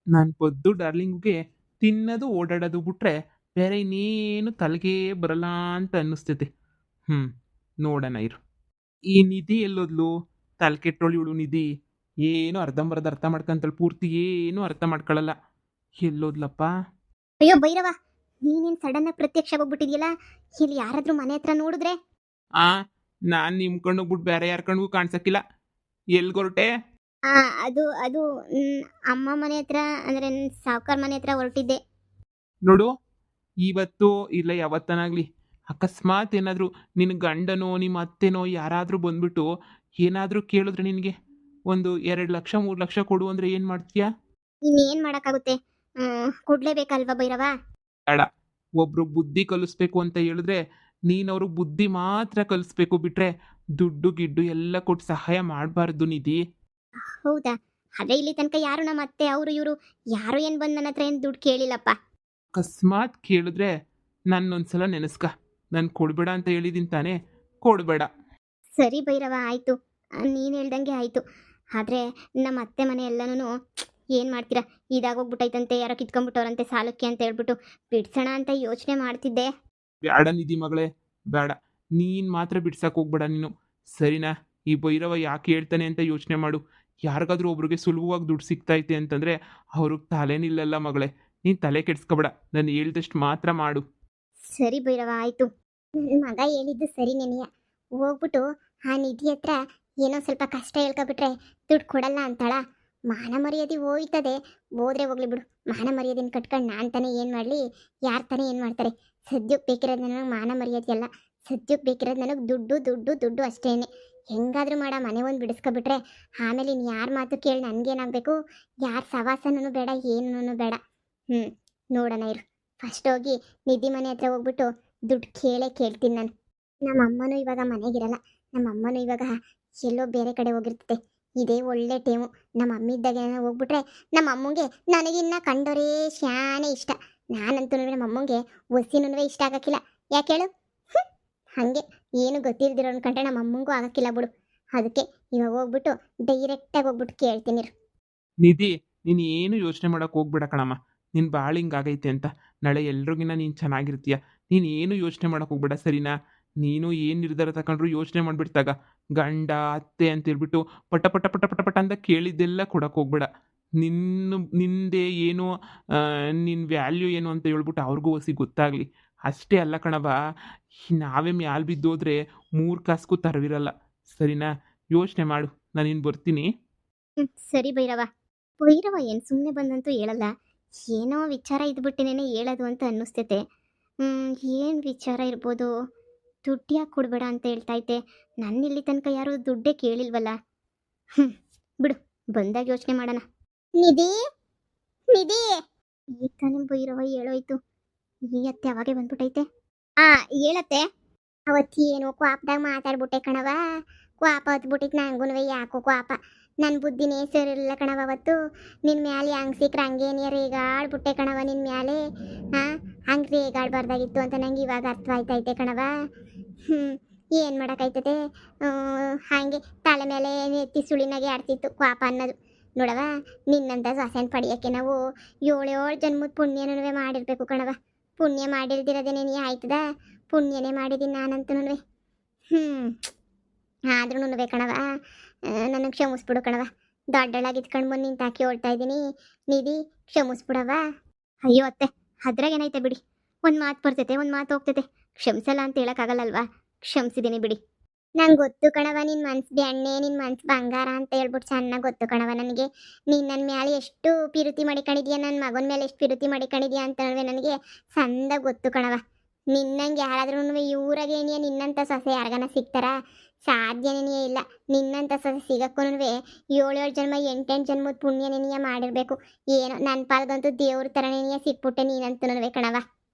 ನಾನು ಪೊದ್ದು ಡಾರ್ಲಿಂಗ್ಗೆ ತಿನ್ನೋದು ಓಡಾಡೋದು ಬಿಟ್ರೆ ಬೇರೆ ಇನ್ನೇನು ತಲೆಗೆ ಬರಲ್ಲ ಅಂತ ಅನ್ನಿಸ್ತೈತೆ. ಹ್ಞೂ, ನೋಡೋಣ ಇರು. ಈ ನಿಧಿ ಎಲ್ಲೋದ್ಲು? ತಲೆ ಕೆಟ್ಟೋಳು ಇವಳು ನಿಧಿ. ಏನು ಅರ್ಧಂಬರ್ಧ ಅರ್ಥ ಮಾಡ್ಕೊಂತಳು, ಪೂರ್ತಿ ಏನು ಅರ್ಥ ಮಾಡ್ಕೊಳ್ಳಲ್ಲ. ಎಲ್ಲೋದ್ಲಪ್ಪ? ಅಯ್ಯೋ ಭೈರವ, ನೀನೇನು ಸಡನ್ ಆಗಿ ಪ್ರತ್ಯಕ್ಷ ಹೋಗ್ಬಿಟ್ಟಿದ್ಯಲ್ಲ. ಇಲ್ಲಿ ಯಾರಾದ್ರೂ ಮನೆ ಹತ್ರ ನೋಡಿದ್ರೆ? ಆ ನಾನು ನಿಮ್ಮ ಕಣ್ಣೋಗ್ಬಿಟ್ಟು ಬೇರೆ ಯಾರ ಕಣ್ಗೂ ಕಾಣ್ಸಕ್ಕಿಲ್ಲ. ಎಲ್ಗೊರ್ಟೆ? ಆ, ಅದು ಅದು ಅಮ್ಮ ಮನೆ ಹತ್ರ, ಅಂದ್ರೆ ಸಾವುಕಾರ ಮನೆ ಹತ್ರ ಹೊರಟಿದ್ದೆ. ನೋಡು, ಇವತ್ತು ಇಲ್ಲ ಯಾವತ್ತನಾಗ್ಲಿ ಅಕಸ್ಮಾತ್ ಏನಾದರೂ ನಿನ್ನ ಗಂಡನೋ ನಿಮ್ಮ ಅತ್ತೆನೋ ಯಾರಾದರೂ ಬಂದ್ಬಿಟ್ಟು ಏನಾದರೂ ಕೇಳಿದ್ರೆ ನಿನಗೆ ಒಂದು 2 ಲಕ್ಷ 3 ಲಕ್ಷ ಕೊಡು ಅಂದರೆ ಏನು ಮಾಡ್ತೀಯಾ? ಇನ್ನೇನ್ ಮಾಡಕ್ಕಾಗುತ್ತೆ, ಕೊಡ್ಲೇಬೇಕಲ್ವಾ ಭೈರವ? ಬೇಡ. ಒಬ್ರು ಬುದ್ಧಿ ಕಲಿಸ್ಬೇಕು ಅಂತ ಹೇಳಿದ್ರೆ ನೀನು ಅವ್ರಿಗೆ ಬುದ್ಧಿ ಮಾತ್ರ ಕಲಿಸ್ಬೇಕು, ಬಿಟ್ರೆ ದುಡ್ಡು ಗಿಡ್ಡು ಎಲ್ಲ ಕೊಟ್ಟು ಸಹಾಯ ಮಾಡಬಾರ್ದು ನಿಧಿ. ಹೌದಾ? ಅದೇ ಇಲ್ಲಿ ತನಕ ಯಾರು ನಮ್ಮ ಅತ್ತೆ ಅವರು ಇವರು ಯಾರು ಏನ್ ಬಂದು ನನ್ನ ಹತ್ರ ಏನು ದುಡ್ಡು ಕೇಳಿಲ್ಲಪ್ಪ. ಅಕಸ್ಮಾತ್ ಕೇಳಿದ್ರೆ ನನ್ನೊಂದ್ಸಲ ನೆನೆಸ್ಕ. ನಾನು ಕೊಡಬೇಡ ಅಂತ ಹೇಳಿದ್ದೀನಿ ತಾನೇ, ಕೊಡಬೇಡ. ಸರಿ ಭೈರವ, ಆಯ್ತು. ನೀನು ಹೇಳ್ದಂಗೆ ಆಯ್ತು. ಆದ್ರೆ ನಮ್ಮ ಅತ್ತೆ ಮನೆ ಎಲ್ಲನೂ ಏನು ಮಾಡ್ತೀರಾ, ಇದಾಗೋಗ್ಬಿಟ್ಟೈತಂತೆ, ಯಾರೋ ಕಿತ್ಕೊಂಡ್ಬಿಟ್ಟವ್ರಂತೆ ಸಾಲಕ್ಕೆ ಅಂತ ಹೇಳ್ಬಿಟ್ಟು ಬಿಡ್ಸೋಣ ಅಂತ ಯೋಚನೆ ಮಾಡ್ತಿದ್ದೆ. ಬೇಡ ನಿಧಿ ಮಗಳೇ, ಬೇಡ. ನೀನು ಮಾತ್ರ ಬಿಡ್ಸಕ್ಕೆ ಹೋಗ್ಬೇಡ ನೀನು, ಸರಿನಾ? ಈ ಭೈರವ ಯಾಕೆ ಹೇಳ್ತಾನೆ ಅಂತ ಯೋಚನೆ ಮಾಡು. ಯಾರಿಗಾದ್ರೂ ಒಬ್ರಿಗೆ ಸುಲಭವಾಗಿ ದುಡ್ಡು ಸಿಗ್ತೈತೆ ಅಂತಂದರೆ ಅವ್ರಿಗೆ ತಲೆನಿಲ್ಲಲ್ಲ ಮಗಳೇ. ನೀನು ತಲೆ ಕೆಡ್ಸ್ಕೊಬೇಡ, ನಾನು ಹೇಳ್ದಷ್ಟು ಮಾತ್ರ ಮಾಡು. ಸರಿ ಭೈರವ, ಆಯ್ತು. ನನ್ನ ಮಗ ಹೇಳಿದ್ದು ಸರಿ ನೆನೆಯ. ಹೋಗ್ಬಿಟ್ಟು ಆ ನಿಧಿ ಹತ್ರ ಏನೋ ಸ್ವಲ್ಪ ಕಷ್ಟ ಹೇಳ್ಕೊಬಿಟ್ರೆ ದುಡ್ಡು ಕೊಡಲ್ಲ ಅಂತಾಳ. ಮಾನ ಮರ್ಯಾದೆ ಹೋಯ್ತದೆ, ಹೋದ್ರೆ ಹೋಗ್ಲಿ ಬಿಡು. ಮಾನ ಮರ್ಯಾದೆನ ಕಟ್ಕೊಂಡು ನಾನು ತಾನೇ ಏನು ಮಾಡಲಿ, ಯಾರು ತಾನೇ ಏನು ಮಾಡ್ತಾರೆ? ಸದ್ಯಕ್ಕೆ ಬೇಕಿರೋದು ನನಗೆ ಮಾನ ಮರ್ಯಾದೆ ಅಲ್ಲ, ಸದ್ಯಕ್ಕೆ ಬೇಕಿರೋದು ನನಗೆ ದುಡ್ಡು ದುಡ್ಡು ದುಡ್ಡು ಅಷ್ಟೇನೆ. ಹೆಂಗಾದ್ರೂ ಮಾಡ ಮನೆ ಒಂದು ಬಿಡಿಸ್ಕೊಬಿಟ್ರೆ ಆಮೇಲೆ ಇನ್ನು ಯಾರ ಮಾತು ಕೇಳಿ ನನಗೇನಾಗಬೇಕು? ಯಾರ ಸವಾಸನೂ ಬೇಡ, ಏನೂ ಬೇಡ. ಹ್ಞೂ, ನೋಡೋಣ ಇರು. ಫಸ್ಟ್ ಹೋಗಿ ನಿಧಿ ಮನೆ ಹತ್ರ ಹೋಗ್ಬಿಟ್ಟು ದುಡ್ಡು ಕೇಳ್ತೀನಿ ನಾನು. ನಮ್ಮ ಅಮ್ಮನೂ ಇವಾಗ ಮನೆಗಿರಲ್ಲ, ನಮ್ಮ ಅಮ್ಮನೂ ಇವಾಗ ಎಲ್ಲೋ ಬೇರೆ ಕಡೆ ಹೋಗಿರ್ತದೆ. ಇದೇ ಒಳ್ಳೆ ಟೈಮು. ನಮ್ಮ ಅಮ್ಮ ಇದ್ದಾಗ ಹೋಗ್ಬಿಟ್ರೆ ನಮ್ಮ ಅಮ್ಮಂಗೆ ನನಗಿನ್ನ ಕಂಡೋರೇ ಶಾನೆ ಇಷ್ಟ. ನಾನಂತೂ ನಮ್ಮ ಅಮ್ಮಂಗೆ ಒಸಿನೂ ಇಷ್ಟ ಆಗಕ್ಕಿಲ್ಲ. ಯಾಕೆ ಹೇಳು? ಹಾಗೆ ಏನು ಗೊತ್ತಿಲ್ದಿರೋ ಅನ್ಕೊಂಡ್ರೆ ನಮ್ಮ ಅಮ್ಮಂಗೂ ಆಗಕ್ಕಿಲ್ಲ ಬಿಡು. ಅದಕ್ಕೆ ಇವಾಗ ಹೋಗ್ಬಿಟ್ಟು ಡೈರೆಕ್ಟಾಗಿ ಹೋಗ್ಬಿಟ್ಟು ಕೇಳ್ತೀನಿ. ನಿಧಿ, ನೀನು ಏನು ಯೋಚನೆ ಮಾಡೋಕೆ ಹೋಗ್ಬೇಡ ಕಣಮ್ಮ. ನಿನ್ನ ಭಾಳ ಹಿಂಗಾಗೈತೆ ಅಂತ. ನಾಳೆ ಎಲ್ರಿಗಿನ್ನ ನೀನು ಚೆನ್ನಾಗಿರ್ತೀಯ. ನೀನು ಏನು ಯೋಚನೆ ಮಾಡೋಕೆ ಹೋಗ್ಬೇಡ, ಸರಿನಾ? ನೀನು ಏನು ನಿರ್ಧಾರ ತಗೊಂಡ್ರು ಯೋಚನೆ ಮಾಡಿಬಿಡ್ತಾಗ ಗಂಡ ಅತ್ತೆ ಅಂತ ಹೇಳ್ಬಿಟ್ಟು ಪಟ ಪಟ ಪಟ ಪಟ ಪಟ ಅಂತ ಕೇಳಿದ್ದೆಲ್ಲ ಕೊಡೋಕೆ ಹೋಗ್ಬೇಡ. ನಿಂದೆ ಏನು, ನಿನ್ನ ವ್ಯಾಲ್ಯೂ ಏನು ಅಂತ ಹೇಳ್ಬಿಟ್ಟು ಅವ್ರಿಗೂ ಹೊಸಿ ಗೊತ್ತಾಗಲಿ. ಅಷ್ಟೇ ಅಲ್ಲ ಕಣವ, ನಾವೇ ಮ್ಯಾಲ್ ಬಿದ್ದೋದ್ರೆ 3 ಕಾಸ್ಗೂ ತರವಿರಲ್ಲ, ಸರಿನಾ? ಯೋಚನೆ ಮಾಡು, ನಾನು ಇನ್ನು ಬರ್ತೀನಿ. ಸರಿ ಭೈರವ. ಭೈರವ ಏನು ಸುಮ್ಮನೆ ಬಂದಂತೂ ಹೇಳಲ್ಲ. ಏನೋ ವಿಚಾರ ಇದ್ಬಿಟ್ಟಿನೇನೆ ಹೇಳೋದು ಅಂತ ಅನ್ನಿಸ್ತೈತೆ. ಏನು ವಿಚಾರ ಇರ್ಬೋದು? ದುಡ್ಡು ಯಾಕೆ ಕೊಡಬೇಡ ಅಂತ ಹೇಳ್ತೈತೆ? ನನ್ನ ಇಲ್ಲಿ ತನಕ ಯಾರು ದುಡ್ಡೇ ಕೇಳಿಲ್ವಲ್ಲ. ಬಿಡು, ಬಂದಾಗ ಯೋಚನೆ ಮಾಡೋಣ. ನಿಧಿ, ನಿಧಿ, ಈಗ ತಾನೇ ಭೈರವ ಹೇಳೋಯ್ತು, ಈ ಅತ್ತೆ ಅವಾಗೆ ಬಂದ್ಬಿಟ್ಟೈತೆ. ಹೇಳತ್ತೆ. ಅವತ್ತೇನೋ ಕ್ವಾಪ್ದಾಗ ಮಾತಾಡ್ಬಿಟ್ಟೆ ಕಣವ. ಕ್ವಾಪ ಹತ್ಬಿಟ್ಟಿತ್ತು ನಂಗೂ, ಯಾಕೋ ಕ್ವಾಪ. ನನ್ನ ಬುದ್ಧಿನೇ ಸರಿಲ್ಲ ಕಣವ. ಅವತ್ತು ನಿನ್ನ ಮ್ಯಾಲೆ ಹಂಗೆ ಸಿಕ್ಕ್ರೆ ಹಂಗೇನೇ ರೇಗಾಡ್ಬಿಟ್ಟೆ ಕಣವ ನಿನ್ನ ಮ್ಯಾಲೆ. ಹಂಗೆ ರೇಗಾಡ್ಬಾರ್ದಾಗಿತ್ತು ಅಂತ ನಂಗೆ ಇವಾಗ ಅರ್ಥವಾಯ್ತೈತೆ ಕಣವ. ಏನು ಮಾಡೋಕ್ಕಾಯ್ತದೆ? ಹಾಗೆ ತಲೆ ಮೇಲೆ ನೆತ್ತಿ ಸುಳಿನಾಗೆ ಆಡ್ತಿತ್ತು ಕ್ವಾಪ ಅನ್ನೋದು. ನೋಡವ, ನಿನ್ನಂಥ ಸೊಸೆನ ಪಡೆಯೋಕ್ಕೆ ನಾವು 7 ಜನ್ಮದ ಪುಣ್ಯನೂ ಮಾಡಿರ್ಬೇಕು ಕಣವ. ಪುಣ್ಯ ಮಾಡಿಲ್ದಿರೋದೇನೇ ಆಯ್ತದ? ಪುಣ್ಯನೇ ಮಾಡಿದ್ದೀನಿ ನಾನಂತೂ. ಆದ್ರೂ ಕಣವ, ನನಗೆ ಕ್ಷಮಿಸ್ಬಿಡು ಕಣವ. ದೊಡ್ಡಳಾಗಿ ಇತ್ಕೊಂಡು ಬಂದು ನಿಂತಾಕಿ ಹೊಳ್ತಾ ಇದ್ದೀನಿ. ನಿಧಿ, ಕ್ಷಮಿಸ್ಬಿಡವ. ಅಯ್ಯೋ ಅತ್ತೆ, ಅದ್ರಾಗ ಏನೈತೆ ಬಿಡಿ. ಒಂದು ಮಾತು ಬರ್ತೈತೆ, ಒಂದು ಮಾತು ಹೋಗ್ತೈತೆ. ಕ್ಷಮಿಸಲ್ಲ ಅಂತ ಹೇಳೋಕ್ಕಾಗಲ್ಲಲ್ವಾ? ಕ್ಷಮಿಸಿದ್ದೀನಿ ಬಿಡಿ. ನಂಗೆ ಗೊತ್ತು ಕಣವ, ನಿನ್ನ ಮನ್ಸು ಬೆಣ್ಣೆ, ನಿನ್ನ ಮನ್ಸು ಬಂಗಾರ ಅಂತ ಹೇಳ್ಬಿಟ್ಟು ಚೆನ್ನಾಗಿ ಗೊತ್ತು ಕಣವ ನನಗೆ. ನೀನು ನನ್ನ ಮೇಲೆ ಎಷ್ಟು ಪಿರುತಿ ಮಾಡಿಕೊಂಡಿದ್ಯಾ, ನನ್ನ ಮಗನ ಮೇಲೆ ಎಷ್ಟು ಪಿರುತಿ ಮಾಡಿಕೊಂಡಿದ್ಯಾ ಅಂತ ನನಗೆ ಸಂದಾಗ ಗೊತ್ತು ಕಣವ. ನಿನ್ನಂಗೆ ಯಾರಾದ್ರೂ ಇವ್ರಾಗೆ ಏನಿಯ ನಿನ್ನಂಥ ಸೊಸೆ ಯಾರಿಗಾನ ಸಿಗ್ತಾರಾ? ಸಾಧ್ಯನೇ ಇಲ್ಲ. ನಿನ್ನಂಥ ಸೊಸೆ ಸಿಗಕ್ಕೂ 7 ಜನ್ಮ 8 ಜನ್ಮದ ಪುಣ್ಯನೇನಿಯ ಮಾಡಿರ್ಬೇಕು. ಏನೋ ನನ್ನ ಪಾಲ್ಗಂತೂ ದೇವ್ರ ಥರನೇನಿಯ ಸಿಕ್ಬಿಟ್ಟೆ ನೀನಂತೂ ಕಣವ.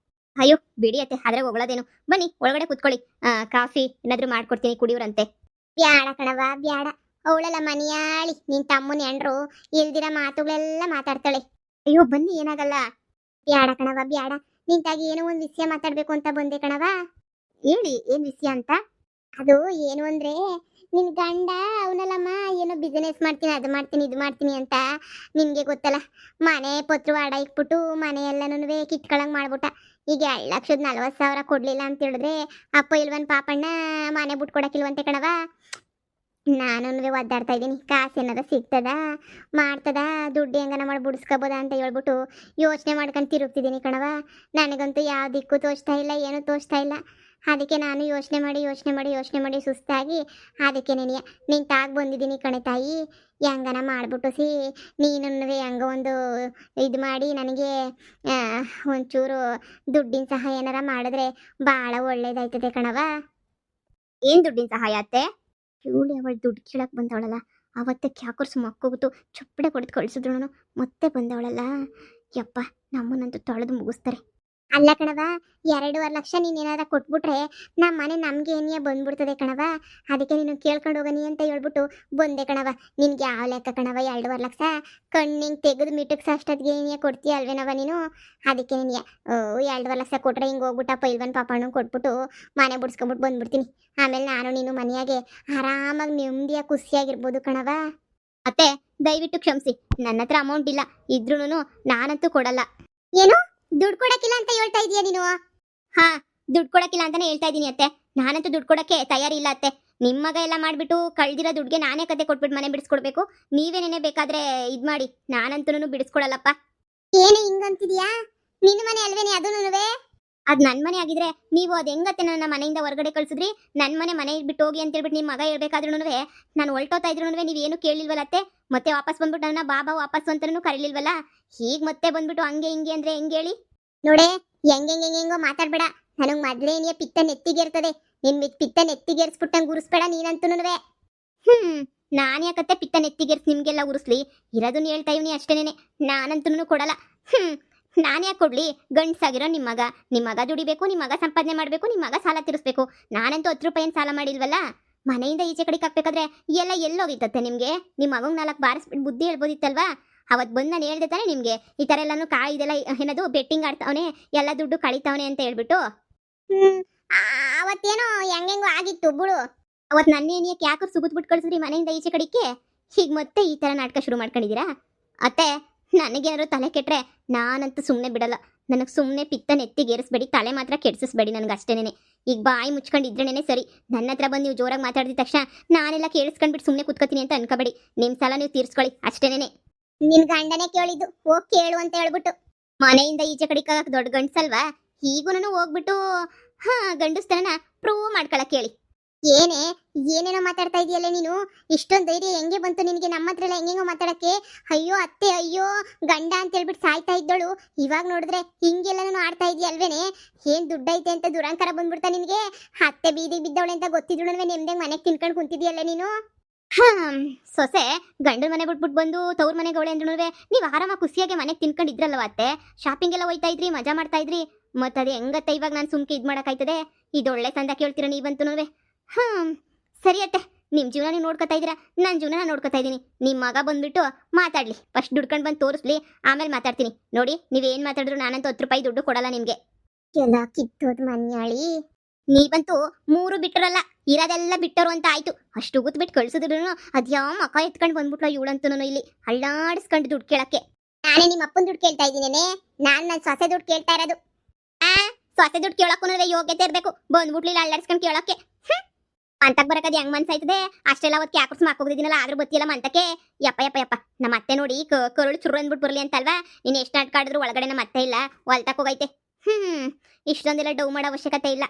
ಅಯ್ಯೋ ಬಿಡಿ ಅತ್ತೆ, ಅದ್ರಾಗ ಹೊಗಳೋದೇನು. ಬನ್ನಿ ಒಳಗಡೆ ಕೂತ್ಕೊಳ್ಳಿ, ಕಾಫಿ ಏನಾದರೂ ಮಾಡ್ಕೊಡ್ತೀನಿ, ಕುಡಿಯೋರಂತೆ. ಬ್ಯಾಡ ಕಣವ, ಬ್ಯಾಡ. ಅವಳೆಲ್ಲ ಮನೆಯಾಳಿ, ನಿನ್ನ ತಮ್ಮನ ಹೆಂಡ್ರು ಇಲ್ದಿರ ಮಾತುಗಳೆಲ್ಲ ಮಾತಾಡ್ತಾಳೆ. ಅಯ್ಯೋ ಬನ್ನಿ, ಏನಾಗಲ್ಲ. ಬ್ಯಾಡ ಕಣವ, ಬ್ಯಾಡ. ನಿಂತಾಗಿ ಏನೋ ಒಂದು ವಿಷಯ ಮಾತಾಡಬೇಕು ಅಂತ ಬಂದೆ ಕಣವ. ಹೇಳಿ, ಏನು ವಿಷಯ ಅಂತ? ಅದು ಏನು ಅಂದರೆ, ನಿನ್ ಗಂಡ ಅವನಲ್ಲಮ್ಮ ಏನೋ ಬಿಸಿನೆಸ್ ಮಾಡ್ತೀನಿ ಅದು ಮಾಡ್ತೀನಿ ಇದು ಮಾಡ್ತೀನಿ ಅಂತ ನಿನ್ಗೆ ಗೊತ್ತಲ್ಲ. ಮನೆ ಪತ್ರ ವಾಡ ಇಕ್ಬಿಟ್ಟು ಮನೆ ಎಲ್ಲನೂ ಕಿತ್ಕೊಳಂಗ್ ಮಾಡ್ಬಿಟ್ಟ. ಈಗ 2,40,000 ಕೊಡ್ಲಿಲ್ಲ ಅಂತ ಹೇಳಿದ್ರೆ ಅಪ್ಪ ಇಲ್ವನ್ ಪಾಪಣ್ಣ ಮನೆ ಬಿಟ್ಕೊಡಕ್ಕಿಲ್ವಂತೆ ಕಣವ. ನಾನು ಒದ್ದಾಡ್ತಾ ಇದ್ದೀನಿ, ಕಾಸು ಏನಾರ ಸಿಗ್ತದ ಮಾಡ್ತದ, ದುಡ್ಡು ಹೆಂಗನ ಮಾಡಿ ಬಿಡಿಸ್ಕೋಬೋದ ಅಂತ ಹೇಳ್ಬಿಟ್ಟು ಯೋಚನೆ ಮಾಡ್ಕೊಂಡು ತಿರುಗ್ತಿದ್ದೀನಿ ಕಣವ. ನನಗಂತೂ ಯಾವ ದಿಕ್ಕು ತೋಚ್ತಾ ಇಲ್ಲ, ಏನೂ ತೋಚ್ತಾ ಇಲ್ಲ. ಅದಕ್ಕೆ ನಾನು ಯೋಚನೆ ಮಾಡಿ ಸುಸ್ತಾಗಿ ಅದಕ್ಕೆ ನೀನು ತಾಗ ಬಂದಿದ್ದೀನಿ ಕಣೆ ತಾಯಿ. ಹೆಂಗನ ಮಾಡಿಬಿಟ್ಟು ನೀನು ಹೆಂಗ ಒಂದು ಇದು ಮಾಡಿ ನನಗೆ ಒಂಚೂರು ದುಡ್ಡಿನ ಸಹಾಯ ಏನಾರ ಮಾಡಿದ್ರೆ ಭಾಳ ಒಳ್ಳೇದಾಯ್ತದೆ ಕಣವ. ಏನು ದುಡ್ಡಿನ ಸಹಾಯ ಅತ್ತೆ? ಇವಳು ಅವಳು ದುಡ್ಡು ಕೇಳಕ್ಕೆ ಬಂದವಳಲ್ಲ, ಅವತ್ತೆ ಕ್ಯಾಕರ್ಸು ಮಕ್ಕೋಗಿತ್ತು ಚಪ್ಪಡೆ ಕೊಡ್ದು ಕಳಿಸಿದ್ರು ಮತ್ತೆ ಬಂದವಳಲ್ಲ. ಯಪ್ಪ, ನಮ್ಮನ್ನಂತೂ ತೊಳೆದು ಮುಗಿಸ್ತಾರೆ. ಅಲ್ಲ ಕಣವ, 2.5 ಲಕ್ಷ ನೀನು ಏನಾರ ಕೊಟ್ಬಿಟ್ರೆ ನಮ್ಮ ಮನೆ ನಮಗೆ ಏನಿಯ ಬಂದ್ಬಿಡ್ತದೆ ಕಣವ. ಅದಕ್ಕೆ ನೀನು ಕೇಳ್ಕೊಂಡು ಹೋಗನಿ ಅಂತ ಹೇಳ್ಬಿಟ್ಟು ಬಂದೆ ಕಣವ. ನಿನ್ಗೆ ಯಾವ ಲೆಕ್ಕ ಕಣವ 2.5 ಲಕ್ಷ? ಕಣ್ಣಿಂಗೆ ತೆಗೆದು ಮಿಟಕ್ಸ್ ಅಷ್ಟೊತ್ತಿಗೆ ಏನಿಯ ಕೊಡ್ತೀಯ ಅಲ್ವೇನವ ನೀನು? ಅದಕ್ಕೆ ನೀನು 2.5 ಲಕ್ಷ ಕೊಟ್ರೆ ಹಿಂಗೆ ಹೋಗ್ಬಿಟ್ಟಪ್ಪ ಇಲ್ವನ್ ಪಾಪಣ್ಣು ಕೊಟ್ಬಿಟ್ಟು ಮನೆ ಬಿಡ್ಸ್ಕೊಂಬಿಟ್ಟು ಬಂದ್ಬಿಡ್ತೀನಿ. ಆಮೇಲೆ ನಾನು ನೀನು ಮನೆಯಾಗೆ ಆರಾಮಾಗಿ ನೆಮ್ಮದಿಯಾಗಿ ಖುಷಿಯಾಗಿರ್ಬೋದು ಕಣವ. ಅತ್ತೆ ದಯವಿಟ್ಟು ಕ್ಷಮಿಸಿ, ನನ್ನ ಹತ್ರ ಅಮೌಂಟ್ ಇಲ್ಲ, ಇದ್ರೂ ನಾನಂತೂ ಕೊಡಲ್ಲ. ಏನು ದುಡ್ಡು ಕೊಡಕ್ಕಿಲ್ಲ ಅಂತ ಹೇಳ್ತಾ ಇದೀಯ ನೀನು? ಹಾ, ದುಡ್ಡು ಕೊಡಕ್ಕಿಲ್ಲ ಅಂತಾನೆ ಹೇಳ್ತಾ ಇದೀನಿ ಅತ್ತೆ. ನಾನಂತೂ ದುಡ್ಡು ಕೊಡಕ್ಕೆ ತಯಾರಿಲ್ಲ ಅತ್ತೆ. ನಿಮ್ಮ ಮಗ ಎಲ್ಲ ಮಾಡ್ಬಿಟ್ಟು ಕಳ್ದಿರೋ ದುಡ್ಡಿಗೆ ನಾನೇ ಕತೆ ಕೊಟ್ಬಿಟ್ಟು ಮನೆ ಬಿಡಿಸ್ಕೊಡ್ಬೇಕು. ನೀವೇನೇನೆ ಬೇಕಾದ್ರೆ ಇದ್ ಮಾಡಿ, ನಾನಂತೂ ಬಿಡಿಸ್ಕೊಡಲ್ಲಪ್ಪ. ಏನು ಹಿಂಗಂತಿದ್ಯಾ? ನಿನ್ನ ಮನೆ ಅಲ್ವೇನೆ ಅದೂನುವೆ? ಅದ್ ನನ್ನ ಮನೆ ಆಗಿದ್ರೆ ನೀವು ಅದು ಹೆಂಗತ್ತೆ ನನ್ನ ಮನೆಯಿಂದ ಹೊರಗಡೆ ಕಳ್ಸಿದ್ರಿ? ನನ್ನ ಮನೆ ಬಿಟ್ಟು ಹೋಗಿ ಅಂತ ಹೇಳ್ಬಿಟ್ಟು ನಿಮ್ಮ ಮಗ ಹೇಳ್ಬೇಕಾದ್ರೂ ನಾನು ಹೊಲ್ಟೋತಾ ಇದ್ರು ನೀವೇನು ಕೇಳಿಲ್ವಲ್ಲತ್ತೆ. ಮತ್ತೆ ವಾಪಸ್ ಬಂದ್ಬಿಟ್ಟು ನನ್ನ ಬಾಬಾ ವಾಪಸ್ ಅಂತನೂ ಕರೀಲಿಲ್ವಲ್ಲ. ಹೀಗೆ ಮತ್ತೆ ಬಂದ್ಬಿಟ್ಟು ಹಂಗೆ ಹಿಂಗೆ ಅಂದ್ರೆ ಹೆಂಗೆ ಹೇಳಿ? ನೋಡೆ, ಹೆಂಗೋ ಮಾತಾಡ್ಬೇಡ. ನನಗೆ ಮೊದ್ಲೇನಿಯ ಪಿತ್ತ ನೆತ್ತಿಗೇರ್ತದೆ. ನಿನ್ ಪಿತ್ತ ನೆತ್ತಿಗೇರ್ಸ್ಬಿಟ್ಟಂಗೆ ಉರಿಸ್ಬೇಡ ನೀನಂತೂನುವೆ. ನಾನು ಯಾಕತ್ತೆ ಪಿತ್ತ ನೆತ್ತಿಗೇರ್ಸ್ ನಿಮ್ಗೆಲ್ಲ ಉರಿಸ್ಲಿ? ಇರೋದನ್ನ ಹೇಳ್ತಾ ಇವ್ನಿ ಅಷ್ಟೇನೆ, ನಾನಂತೂ ಕೊಡಲ್ಲ. ನಾನು ಯಾಕೆ ಕೊಡ್ಲಿ? ಗಂಡ್ಸಾಗಿರೋ ನಿಮ್ಮ ಮಗ ದುಡಿಬೇಕು, ನಿಮ್ಮ ಮಗ ಸಂಪಾದನೆ ಮಾಡಬೇಕು, ನಿಮ್ಮ ಮಗ ಸಾಲ ತೀರಿಸ್ಬೇಕು. ನಾನಂತೂ 10 ರೂಪಾಯಿ ಸಾಲ ಮಾಡಿಲ್ವಲ್ಲ. ಮನೆಯಿಂದ ಈಚೆ ಕಡೆಗೆ ಹಾಕ್ಬೇಕಾದ್ರೆ ಎಲ್ಲ ಎಲ್ಲೋಗಿತ್ತತ್ತೆ ನಿಮಗೆ? ನಿಮ್ಮ ಮಗಂಗೆ 4 ಬಾರಿಸ್ಬಿಟ್ಟು ಬುದ್ಧಿ ಹೇಳ್ಬೋದಿತ್ತಲ್ವಾ? ಅವತ್ತು ಬಂದು ನಾನು ಹೇಳ್ದೆ ತಾನೆ ನಿಮಗೆ, ಈ ಥರ ಎಲ್ಲನೂ ಇದೆಲ್ಲ ಏನದು ಬೆಟ್ಟಿಂಗ್ ಆಡ್ತಾವನೆ, ಎಲ್ಲ ದುಡ್ಡು ಕಳಿತಾವನೆ ಅಂತ ಹೇಳ್ಬಿಟ್ಟು. ಅವತ್ತೇನೋ ಹೆಂಗೆಂಗೋ ಆಗಿತ್ತು ಬಿಡು. ಅವತ್ತು ನನ್ನೇನಿಯಕ್ಕೆ ಯಾಕೆ ಸುಗುದ್ಬಿಟ್ಟು ಕಳಿಸಿದ್ರಿ ಮನೆಯಿಂದ ಈಚೆ ಕಡೆಗೆ? ಹೀಗೆ ಮತ್ತೆ ಈ ಥರ ನಾಟಕ ಶುರು ಮಾಡ್ಕೊಂಡಿದ್ದೀರಾ ಅತ್ತೆ? ನನಗೇನಾದ್ರು ತಲೆ ಕೆಟ್ಟರೆ ನಾನಂತೂ ಸುಮ್ಮನೆ ಬಿಡಲ್ಲ. ನನಗೆ ಸುಮ್ಮನೆ ಪಿತ್ತ ನೆತ್ತಿಗೇರಿಸ್ಬೇಡಿ, ತಲೆ ಮಾತ್ರ ಕೆಡಿಸಿಸ್ಬೇಡಿ ನನಗೆ ಅಷ್ಟೇನೆ. ಈಗ ಬಾಯಿ ಮುಚ್ಕೊಂಡಿದ್ರೇನೆ ಸರಿ. ನನ್ನ ಹತ್ರ ಬಂದು ನೀವು ಜೋರಾಗಿ ಮಾತಾಡಿದ ತಕ್ಷಣ ನಾನೆಲ್ಲ ಕೇಳಿಸ್ಕೊಂಡ್ಬಿಟ್ಟು ಸುಮ್ಮನೆ ಕುತ್ಕೋತೀನಿ ಅಂತ ಅನ್ಕೋಬೇಡಿ. ನಿಮ್ಮ ಸಲ ನೀವು ತೀರಿಸ್ಕೊಳ್ಳಿ ಅಷ್ಟೇನೆ. ನಿನ್ ಗಂಡನೇ ಕೇಳಿದ್ದು, ಹೋಗಿ ಕೇಳು ಅಂತ ಹೇಳ್ಬಿಟ್ಟು. ಮನೆಯಿಂದ ಈಚೆ ಕಡೆಗೆ ದೊಡ್ಡ ಗಂಡಸಲ್ವಾ? ಹೀಗೂ ನಾನು ಹೋಗ್ಬಿಟ್ಟು ಗಂಡಸ್ತನ ಪ್ರೂವ್ ಮಾಡ್ಕೊಳಕ್ ಹೇಳಿ. ಏನೇನೋ ಮಾತಾಡ್ತಾ ಇದೆಯಲ್ಲ ನೀನು? ಇಷ್ಟೊಂದು ಧೈರ್ಯ ಹೆಂಗೆ ಬಂತು ನಿನಗೆ ನಮ್ಮ ಹತ್ರ ಎಲ್ಲ ಹೆಂಗೆಂಗೋ ಮಾತಾಡಕ್ಕೆ? ಅಯ್ಯೋ ಅತ್ತೆ, ಅಯ್ಯೋ ಗಂಡ ಅಂತ ಹೇಳ್ಬಿಟ್ಟು ಸಾಯ್ತಾ ಇದ್ದಳು, ಇವಾಗ ನೋಡಿದ್ರೆ ಹಿಂಗೆಲ್ಲನೂ ಆಡ್ತಾ ಇದೆಯಲ್ವೇನೆ? ಏನ್ ದುಡ್ಡೈತೆ ಅಂತ ದುರಂಕಾರ ಬಂದ್ಬಿಡ್ತಾ ನಿನಗೆ? ಅತ್ತೆ ಬೀದಿಗೆ ಬಿದ್ದವಳೆ ಅಂತ ಗೊತ್ತಿದ್ರು ನೆಮ್ಮದಿಯಾಗಿ ಮನೆಗೆ ತಿನ್ಕೊಂಡು ಕುಂತಿದ್ಯಲ್ಲ ನೀನು. ಸೊಸೆ ಗಂಡನ ಮನೆ ಬಿಟ್ಬಿಟ್ಟು ಬಂದು ತವ್ರ ಮನೆಗೆ ಅವಳೆ ಅಂದ್ರೂ ನೀವು ಆರಾಮಾಗಿ ಖುಷಿಯಾಗಿ ಮನೆಗೆ ತಿನ್ಕೊಂಡಿದ್ರಲ್ವ ಅತ್ತೆ? ಶಾಪಿಂಗ್ ಎಲ್ಲ ಹೋಯ್ತಾ ಇದ್ರಿ, ಮಜಾ ಮಾಡ್ತಾ ಇದ್ರಿ. ಮತ್ತೆ ಅದು ಹೆಂಗತ್ತೆ ಇವಾಗ ನಾನು ಸುಮ್ಕೆ ಇದು ಮಾಡೋಕ್ಕಾಯ್ತದೆ? ಇದೊಳ್ಳೆ ಸಂದ ಕೇಳ್ತೀರ ನೀವಂತೂ. ಸರಿ ಅತ್ತೆ, ನಿಮ್ಮ ಜೀವನ ನೀವು ನೋಡ್ಕೊತಾ ಇದ್ದೀರಾ, ನನ್ನ ಜೀವನ ನಾನು ನೋಡ್ಕೊತಾ ಇದ್ದೀನಿ. ನಿಮ್ಮ ಮಗ ಬಂದ್ಬಿಟ್ಟು ಮಾತಾಡಲಿ, ಫಸ್ಟ್ ದುಡ್ಕೊಂಡು ಬಂದು ತೋರಿಸ್ಲಿ, ಆಮೇಲೆ ಮಾತಾಡ್ತೀನಿ. ನೋಡಿ, ನೀವೇನು ಮಾತಾಡಿದ್ರು ನಾನಂತೂ 10 ರೂಪಾಯಿ ದುಡ್ಡು ಕೊಡಲ್ಲ ನಿಮಗೆ. ಎಲ್ಲ ಕಿತ್ತೋದು ಮನ್ಯಾಳಿ. ನೀವಂತೂ 3 ಬಿಟ್ಟರಲ್ಲ, ಇರೋದೆಲ್ಲ ಬಿಟ್ಟರು ಅಂತ ಆಯ್ತು. ಅಷ್ಟು ಬಿಟ್ಟು ಕಳ್ಸಿದ್ರು ಅದ್ಯಾವ ಮಕ ಎತ್ಕೊಂಡು ಬಂದ್ಬಿಟ್ಲ ಇವಳಂತೂ ಇಲ್ಲಿ ಅಳ್ಳಾಡಿಸ್ಕೊಂಡು ದುಡ್ಡು ಕೇಳಕ್ಕೆ. ನಾನೇ ನಿಮ್ಮ ಅಪ್ಪನ ದುಡ್ಡು ಕೇಳ್ತಾ ಇದ್ದೀನೇನೆ, ನನ್ನ ಸೊಸೆ ದುಡ್ಡು ಕೇಳ್ತಾ ಇರೋದು. ಸೊಸೆ ದುಡ್ಡು ಕೇಳಕ್ಕೂ ಯೋಗ್ಯತೆ ಇರಬೇಕು, ಬಂದ್ಬಿಟ್ಲಿಲ್ಲ ಅಳ್ಳಾಡಿಸ್ಕೊಂಡು ಕೇಳಕ್ಕೆ. ಮಂತಕ್ಕೆ ಬರಕದು ಹೆಂಗ್ ಮನ್ಸಾಯ್ತದೆ? ಅಷ್ಟೆಲ್ಲ ಅವತ್ತು ಕ್ಯಾಕರ್ಸ್ ಹಾಕೋಗಿದ್ದೀನಲ್ಲ, ಆದ್ರೂ ಗೊತ್ತಿಲ್ಲ ಮಂತಕ್ಕೆ. ಯಪ್ಪ ನಮ್ಮ ಅತ್ತೆ ನೋಡಿ ಕರುಳು ಚುರು ಅಂದ್ಬಿಟ್ಟು ಬರಲಿ ಅಂತಲ್ವಾ? ನೀನು ಎಷ್ಟು ನಾಟಕ ಆಡಿದ್ರು ಒಳಗಡೆ ನಮ್ಮ ಅತ್ತೆ ಇಲ್ಲ, ಹೊಲ್ತಕ್ಕೆ ಹೋಗೈತೆ. ಇಷ್ಟೊಂದೆಲ್ಲ ಡೌ ಮಾಡೋ ಅವಶ್ಯಕತೆ ಇಲ್ಲ.